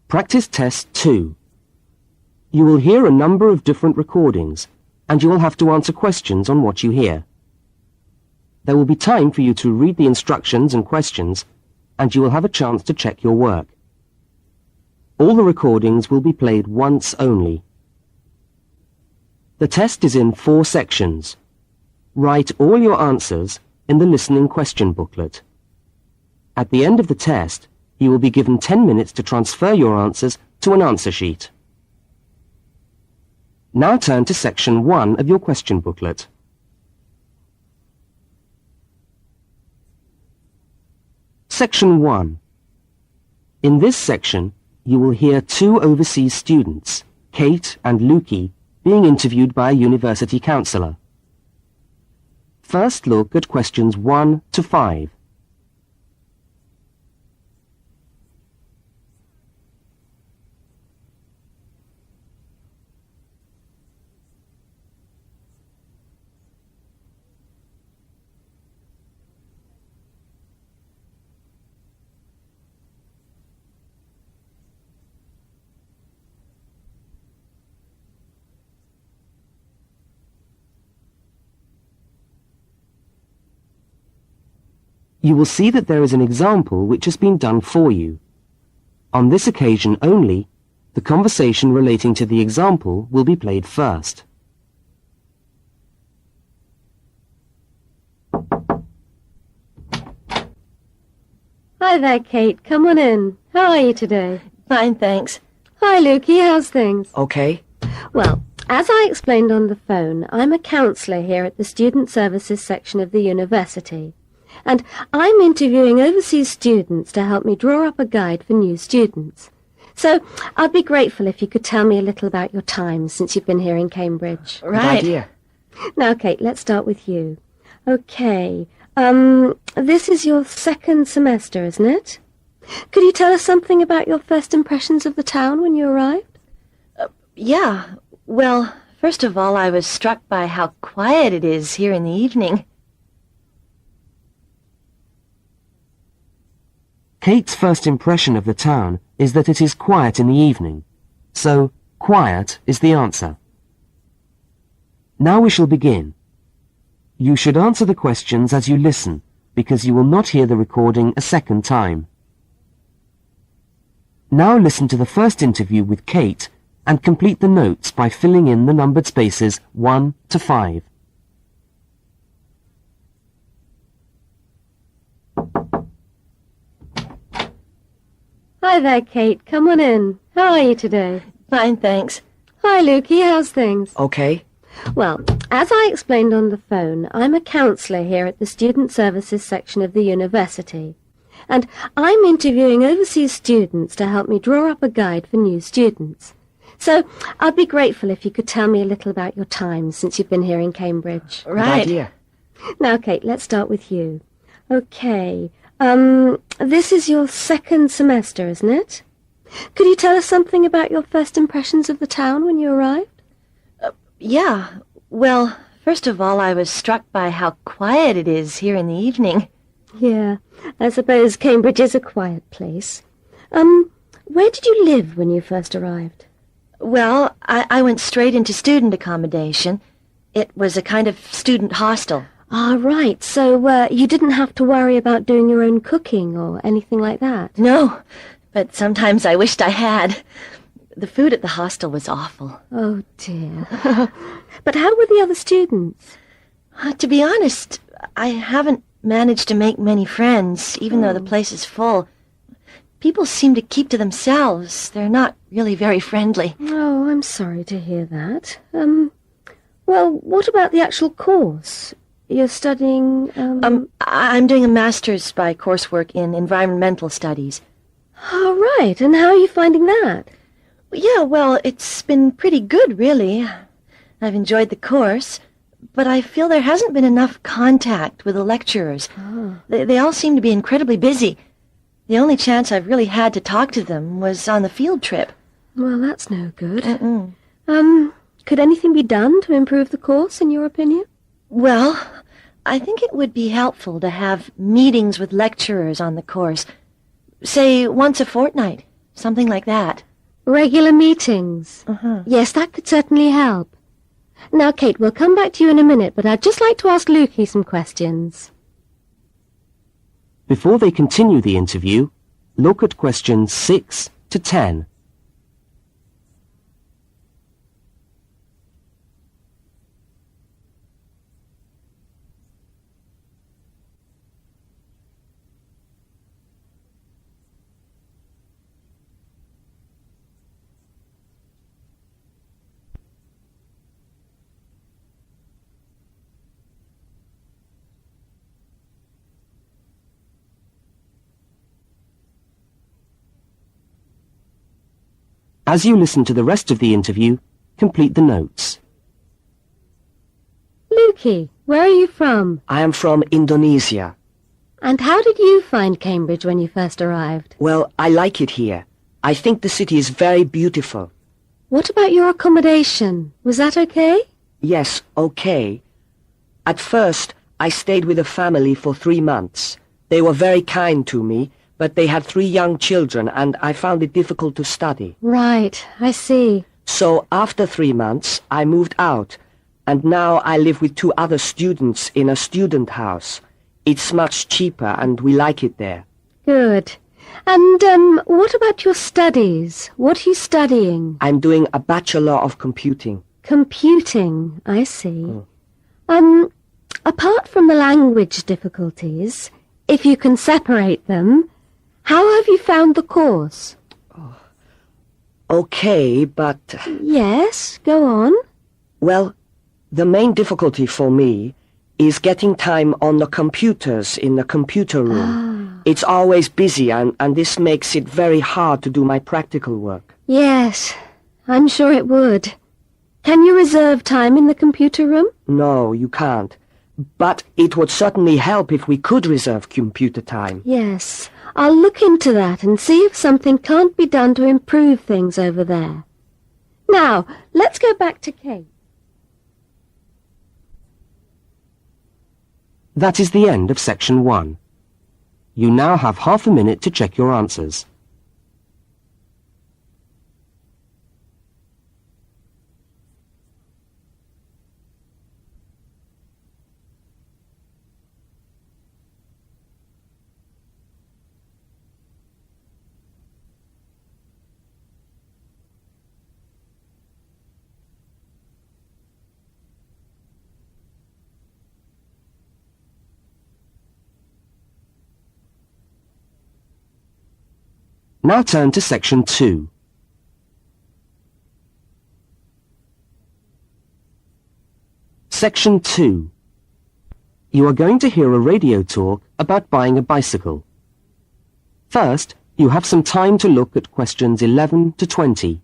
Practice Test 2. You will hear a number of different recordings, and you will have to answer questions on what you hear. There will be time for you to read the instructions and questions, and you will have a chance to check your work. All the recordings will be played once only. The test is in 4 sections. Write all your answers in the listening question booklet. At the end of the test, you will be given 10 minutes to transfer your answers to an answer sheet. Now turn to section 1 of your question booklet. Section 1. In this section, you will hear 2 overseas students, Kate and Lukey, being interviewed by a university counsellor. First look at questions 1 to 5. You will see that there is an example which has been done for you. On this occasion only, the conversation relating to the example will be played first. Hi there, Kate. Come on in. How are you today? Fine, thanks. Hi, Lukey. How's things? Okay. Well, as I explained on the phone, I'm a counsellor here at the Student Services section of the university. And I'm interviewing overseas students to help me draw up a guide for new students. So I'd be grateful if you could tell me a little about your time since you've been here in Cambridge. Right. Good idea. Now, Kate, let's start with you. Okay, this is your 2nd semester, isn't it? Could you tell us something about your first impressions of the town when you arrived? Yeah. Well, first of all, I was struck by how quiet it is here in the evening. Kate's first impression of the town is that it is quiet in the evening, so quiet is the answer. Now we shall begin. You should answer the questions as you listen, because you will not hear the recording a second time. Now listen to the first interview with Kate and complete the notes by filling in the numbered spaces 1 to 5. Hi there, Kate. Come on in. How are you today? Fine, thanks. Hi, Lukey. How's things? Okay. Well, as I explained on the phone, I'm a counsellor here at the Student Services section of the university. And I'm interviewing overseas students to help me draw up a guide for new students. So I'd be grateful if you could tell me a little about your time since you've been here in Cambridge. Right. Good idea. Now, Kate, let's start with you. Okay, this is your 2nd semester, isn't it? Could you tell us something about your first impressions of the town when you arrived? Yeah. Well, first of all, I was struck by how quiet it is here in the evening. Yeah, I suppose Cambridge is a quiet place. Where did you live when you first arrived? Well, I went straight into student accommodation. It was a kind of student hostel. Ah, right. So, you didn't have to worry about doing your own cooking or anything like that? No, but sometimes I wished I had. The food at the hostel was awful. Oh, dear. But how were the other students? To be honest, I haven't managed to make many friends, even though the place is full. People seem to keep to themselves. They're not really very friendly. Oh, I'm sorry to hear that. Well, what about the actual course? You're studying, I'm doing a master's by coursework in environmental studies. Oh, right. And how are you finding that? Yeah, well, it's been pretty good, really. I've enjoyed the course, but I feel there hasn't been enough contact with the lecturers. Oh. They all seem to be incredibly busy. The only chance I've really had to talk to them was on the field trip. Well, that's no good. Could anything be done to improve the course, in your opinion? Well, I think it would be helpful to have meetings with lecturers on the course, say once a fortnight, something like that. Regular meetings? Yes, that could certainly help. Now, Kate, we'll come back to you in a minute, but I'd just like to ask Lukey some questions. Before they continue the interview, look at questions 6 to 10. As you listen to the rest of the interview, complete the notes. Lukey, where are you from? I am from Indonesia. And how did you find Cambridge when you first arrived? Well, I like it here. I think the city is very beautiful. What about your accommodation? Was that okay? Yes, okay. At first, I stayed with a family for 3 months. They were very kind to me, but they had 3 young children and I found it difficult to study. Right, I see. So after 3 months, I moved out, and now I live with 2 other students in a student house. It's much cheaper and we like it there. Good. And, what about your studies? What are you studying? I'm doing a Bachelor of Computing. Computing, I see. Apart from the language difficulties, if you can separate them, how have you found the course? Okay, but... Yes, go on. Well, the main difficulty for me is getting time on the computers in the computer room. It's always busy and this makes it very hard to do my practical work. Yes, I'm sure it would. Can you reserve time in the computer room? No, you can't. But it would certainly help if we could reserve computer time. Yes, I'll look into that and see if something can't be done to improve things over there. Now, let's go back to Kate. That is the end of section 1. You now have half a minute to check your answers. Now turn to section 2. Section 2. You are going to hear a radio talk about buying a bicycle. First, you have some time to look at questions 11 to 20.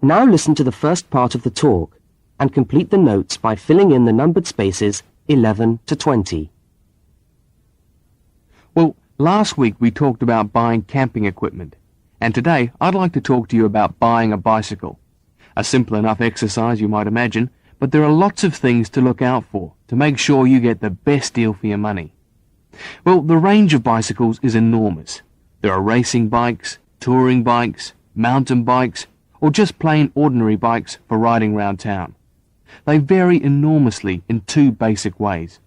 Now listen to the first part of the talk and complete the notes by filling in the numbered spaces 11 to 20. Well, last week we talked about buying camping equipment, and today I'd like to talk to you about buying a bicycle. A simple enough exercise, you might imagine, but there are lots of things to look out for to make sure you get the best deal for your money. Well, the range of bicycles is enormous. There are racing bikes, touring bikes, mountain bikes, or just plain ordinary bikes for riding round town. They vary enormously in 2 basic ways: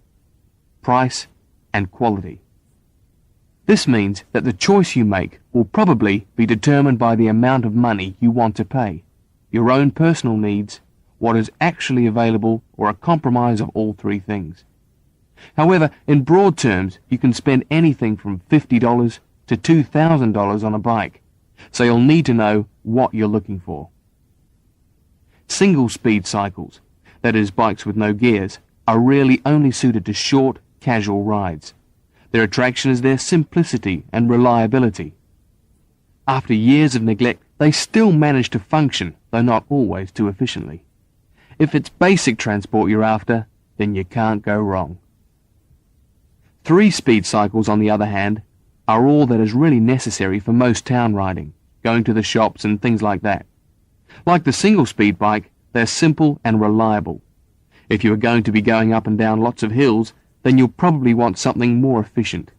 price and quality. This means that the choice you make will probably be determined by the amount of money you want to pay, your own personal needs, what is actually available, or a compromise of all 3 things. However, in broad terms, you can spend anything from $50 to $2,000 on a bike, so you'll need to know what you're looking for. Single-speed cycles, that is bikes with no gears, are really only suited to short, casual rides. Their attraction is their simplicity and reliability. After years of neglect, they still manage to function, though not always too efficiently. If it's basic transport you're after, then you can't go wrong. 3-speed cycles, on the other hand, are all that is really necessary for most town riding, going to the shops and things like that. Like the single-speed bike, they're simple and reliable. If you are going to be going up and down lots of hills, then you'll probably want something more efficient.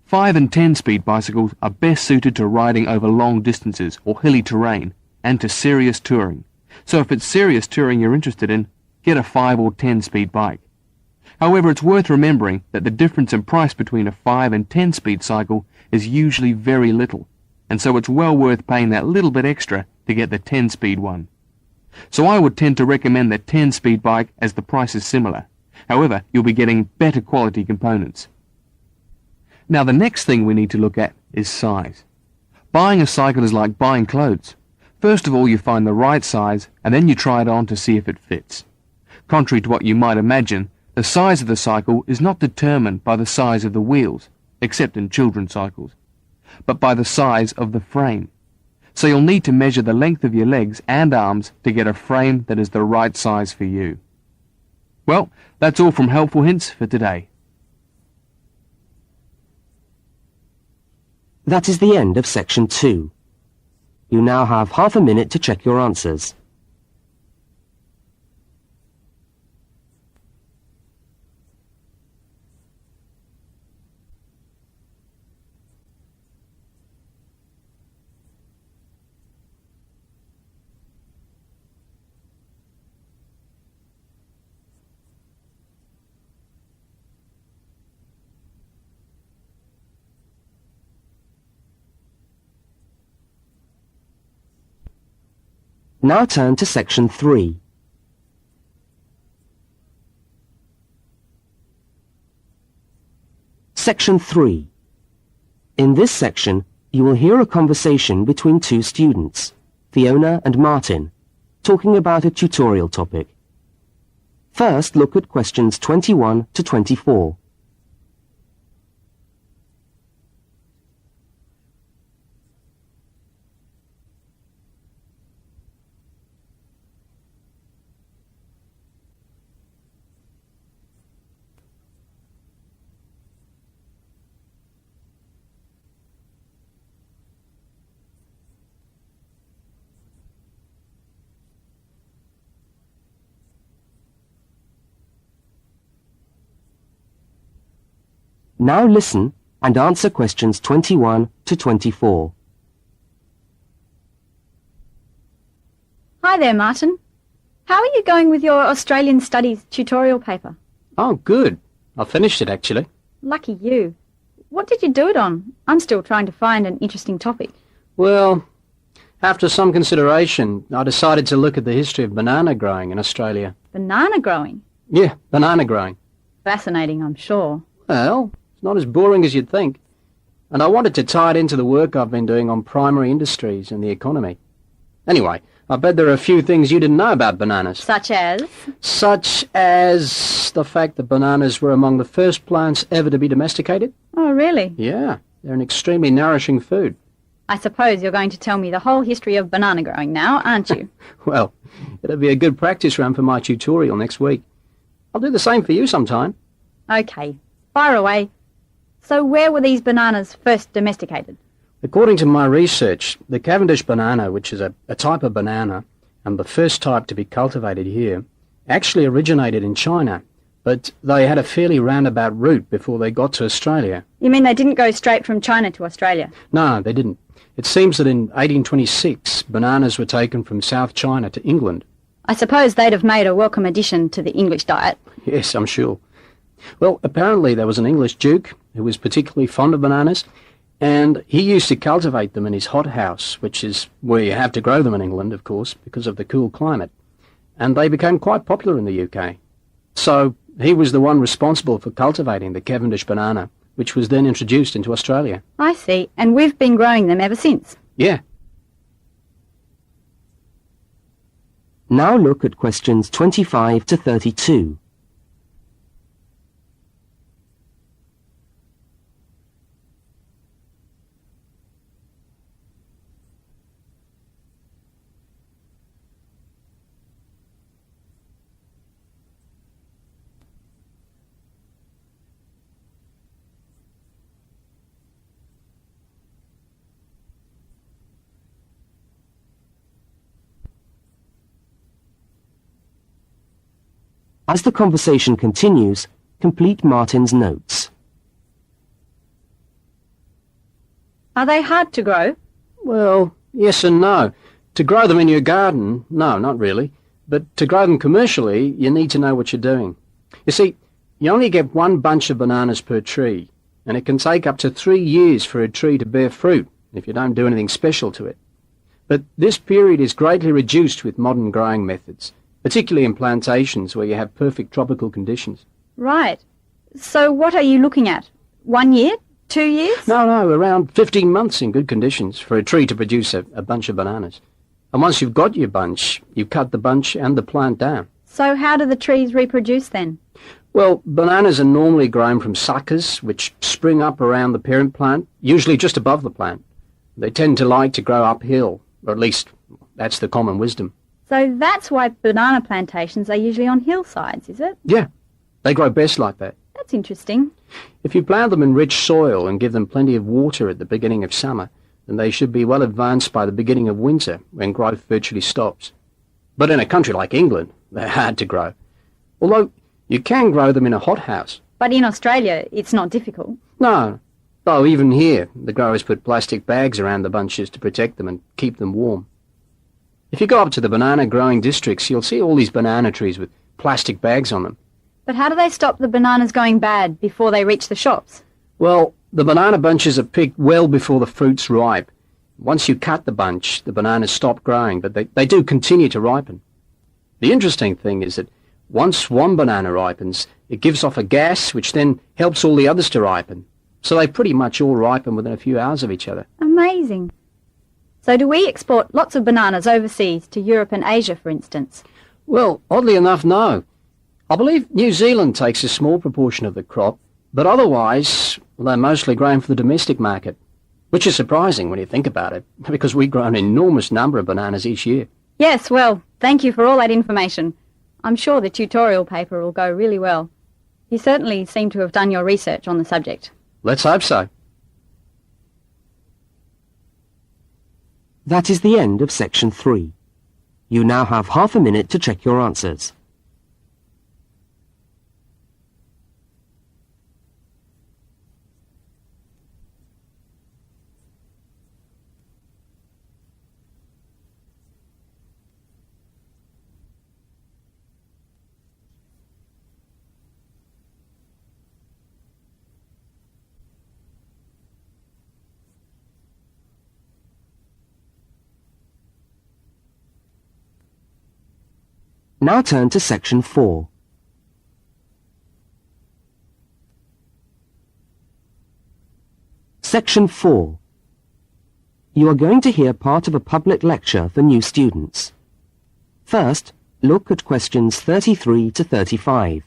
5 and 10-speed bicycles are best suited to riding over long distances or hilly terrain and to serious touring. So if it's serious touring you're interested in, get a 5 or 10-speed bike. However, it's worth remembering that the difference in price between a 5 and 10-speed cycle is usually very little, and so it's well worth paying that little bit extra to get the 10-speed one. So I would tend to recommend the 10-speed bike as the price is similar. However, you'll be getting better quality components. Now the next thing we need to look at is size. Buying a cycle is like buying clothes. First of all, you find the right size, and then you try it on to see if it fits. Contrary to what you might imagine, the size of the cycle is not determined by the size of the wheels, except in children's cycles, but by the size of the frame. So you'll need to measure the length of your legs and arms to get a frame that is the right size for you. Well, that's all from Helpful Hints for today. That is the end of section 2. You now have half a minute to check your answers. Now turn to section 3. Section 3. In this section, you will hear a conversation between 2 students, Fiona and Martin, talking about a tutorial topic. First, look at questions 21 to 24. Now listen and answer questions 21 to 24. Hi there, Martin. How are you going with your Australian Studies tutorial paper? Oh, good. I finished it, actually. Lucky you. What did you do it on? I'm still trying to find an interesting topic. Well, after some consideration, I decided to look at the history of banana growing in Australia. Banana growing? Yeah, banana growing. Fascinating, I'm sure. Well, it's not as boring as you'd think. And I wanted to tie it into the work I've been doing on primary industries and the economy. Anyway, I bet there are a few things you didn't know about bananas. Such as? Such as the fact that bananas were among the first plants ever to be domesticated. Oh, really? Yeah, they're an extremely nourishing food. I suppose you're going to tell me the whole history of banana growing now, aren't you? Well, it'll be a good practice run for my tutorial next week. I'll do the same for you sometime. Okay, fire away. So where were these bananas first domesticated? According to my research, the Cavendish banana, which is a type of banana, and the first type to be cultivated here, actually originated in China, but they had a fairly roundabout route before they got to Australia. You mean they didn't go straight from China to Australia? No, they didn't. It seems that in 1826, bananas were taken from South China to England. I suppose they'd have made a welcome addition to the English diet. Yes, I'm sure. Well, apparently there was an English duke who was particularly fond of bananas, and he used to cultivate them in his hothouse, which is where you have to grow them in England, of course, because of the cool climate. And they became quite popular in the UK. So he was the one responsible for cultivating the Cavendish banana, which was then introduced into Australia. I see, and we've been growing them ever since. Yeah. Now look at questions 25 to 32. As the conversation continues, complete Martin's notes. Are they hard to grow? Well, yes and no. To grow them in your garden, no, not really. But to grow them commercially, you need to know what you're doing. You see, you only get one bunch of bananas per tree, and it can take up to 3 years for a tree to bear fruit if you don't do anything special to it. But this period is greatly reduced with modern growing methods, particularly in plantations where you have perfect tropical conditions. Right. So what are you looking at? 1 year? 2 years? No, around 15 months in good conditions for a tree to produce a bunch of bananas. And once you've got your bunch, you cut the bunch and the plant down. So how do the trees reproduce then? Well, bananas are normally grown from suckers, which spring up around the parent plant, usually just above the plant. They tend to like to grow uphill, or at least that's the common wisdom. So that's why banana plantations are usually on hillsides, is it? Yeah, they grow best like that. That's interesting. If you plant them in rich soil and give them plenty of water at the beginning of summer, then they should be well advanced by the beginning of winter, when growth virtually stops. But in a country like England, they're hard to grow. Although you can grow them in a hothouse. But in Australia, it's not difficult. No, though even here, the growers put plastic bags around the bunches to protect them and keep them warm. If you go up to the banana-growing districts, you'll see all these banana trees with plastic bags on them. But how do they stop the bananas going bad before they reach the shops? Well, the banana bunches are picked well before the fruit's ripe. Once you cut the bunch, the bananas stop growing, but they do continue to ripen. The interesting thing is that once one banana ripens, it gives off a gas which then helps all the others to ripen. So they pretty much all ripen within a few hours of each other. Amazing. So do we export lots of bananas overseas to Europe and Asia, for instance? Well, oddly enough, no. I believe New Zealand takes a small proportion of the crop, but otherwise they're mostly grown for the domestic market, which is surprising when you think about it, because we grow an enormous number of bananas each year. Yes, well, thank you for all that information. I'm sure the tutorial paper will go really well. You certainly seem to have done your research on the subject. Let's hope so. That is the end of section 3. You now have half a minute to check your answers. Now turn to section 4. Section 4. You are going to hear part of a public lecture for new students. First, look at questions 33 to 35.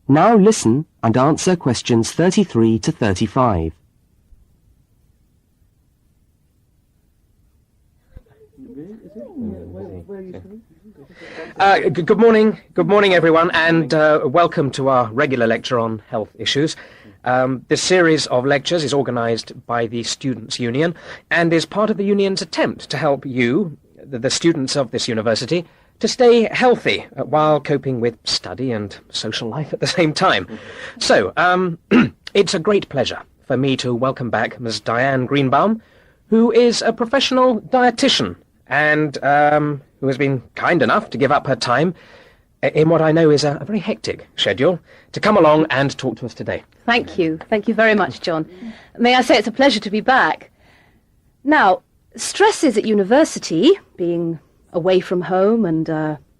Now listen and answer questions 33 to 35. Good morning everyone, and welcome to our regular lecture on health issues. This series of lectures is organised by the Students' Union and is part of the Union's attempt to help you, the students of this university, to stay healthy while coping with study and social life at the same time. So, it's a great pleasure for me to welcome back Ms. Diane Greenbaum, who is a professional dietitian and who has been kind enough to give up her time in what I know is a very hectic schedule to come along and talk to us today. Thank you. Thank you very much, John. May I say it's a pleasure to be back. Now, stresses at university, being away from home and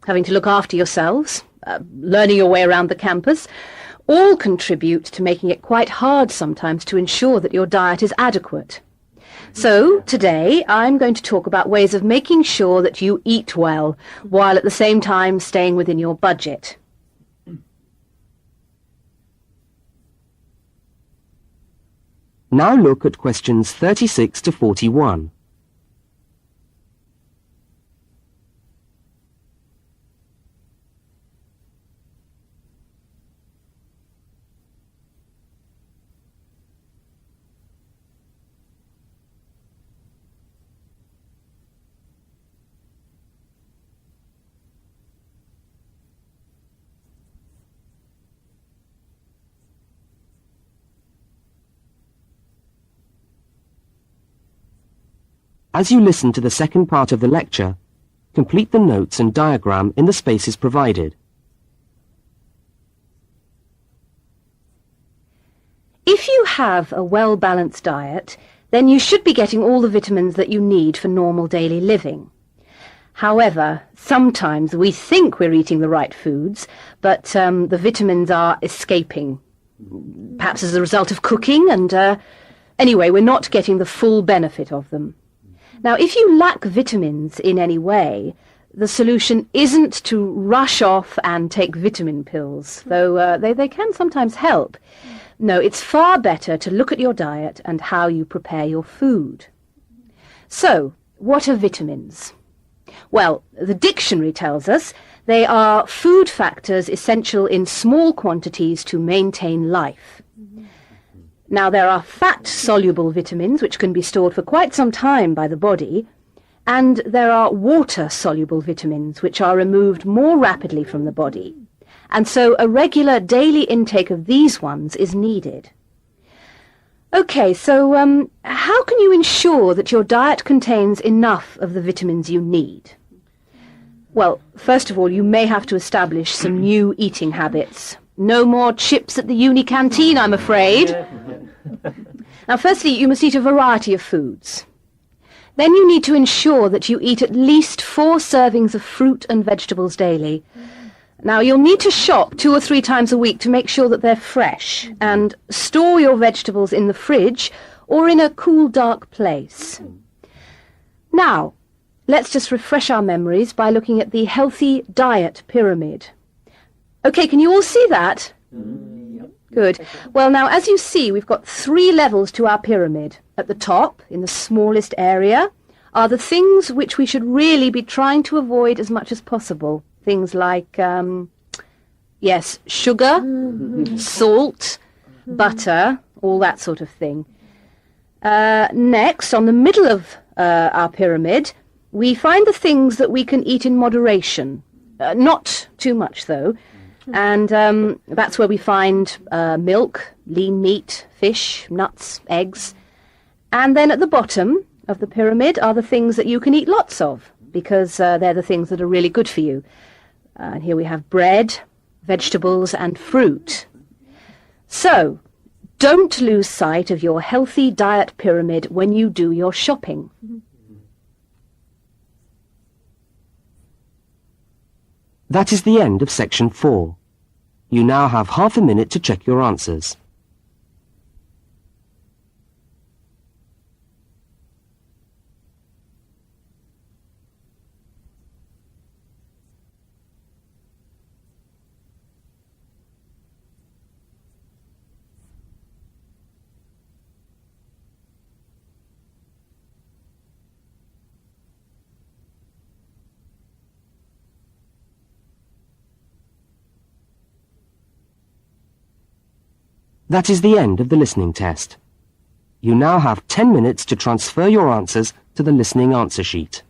having to look after yourselves, learning your way around the campus, all contribute to making it quite hard sometimes to ensure that your diet is adequate. So, today, I'm going to talk about ways of making sure that you eat well, while at the same time staying within your budget. Now look at questions 36 to 41. As you listen to the second part of the lecture, complete the notes and diagram in the spaces provided. If you have a well-balanced diet, then you should be getting all the vitamins that you need for normal daily living. However, sometimes we think we're eating the right foods, but the vitamins are escaping, perhaps as a result of cooking, and anyway, we're not getting the full benefit of them. Now, if you lack vitamins in any way, the solution isn't to rush off and take vitamin pills, though they can sometimes help. No, it's far better to look at your diet and how you prepare your food. So, what are vitamins? Well, the dictionary tells us they are food factors essential in small quantities to maintain life. Now, there are fat-soluble vitamins which can be stored for quite some time by the body, and there are water-soluble vitamins which are removed more rapidly from the body. And so a regular daily intake of these ones is needed. Okay, so how can you ensure that your diet contains enough of the vitamins you need? Well, first of all, you may have to establish some new eating habits. No more chips at the uni canteen, I'm afraid. Now, firstly, you must eat a variety of foods. Then you need to ensure that you eat at least 4 servings of fruit and vegetables daily. Now, you'll need to shop 2 or 3 times a week to make sure that they're fresh, and store your vegetables in the fridge or in a cool, dark place. Now, let's just refresh our memories by looking at the healthy diet pyramid. Okay, can you all see that? Good. Well, now, as you see, we've got 3 levels to our pyramid. At the top, in the smallest area, are the things which we should really be trying to avoid as much as possible. Things like, yes, sugar, salt, butter, all that sort of thing. Next, on the middle of our pyramid, we find the things that we can eat in moderation. Not too much, though. And that's where we find milk, lean meat, fish, nuts, eggs. And then at the bottom of the pyramid are the things that you can eat lots of, because they're the things that are really good for you. And here we have bread, vegetables, and fruit. So, don't lose sight of your healthy diet pyramid when you do your shopping. That is the end of section 4. You now have half a minute to check your answers. That is the end of the listening test. You now have 10 minutes to transfer your answers to the listening answer sheet.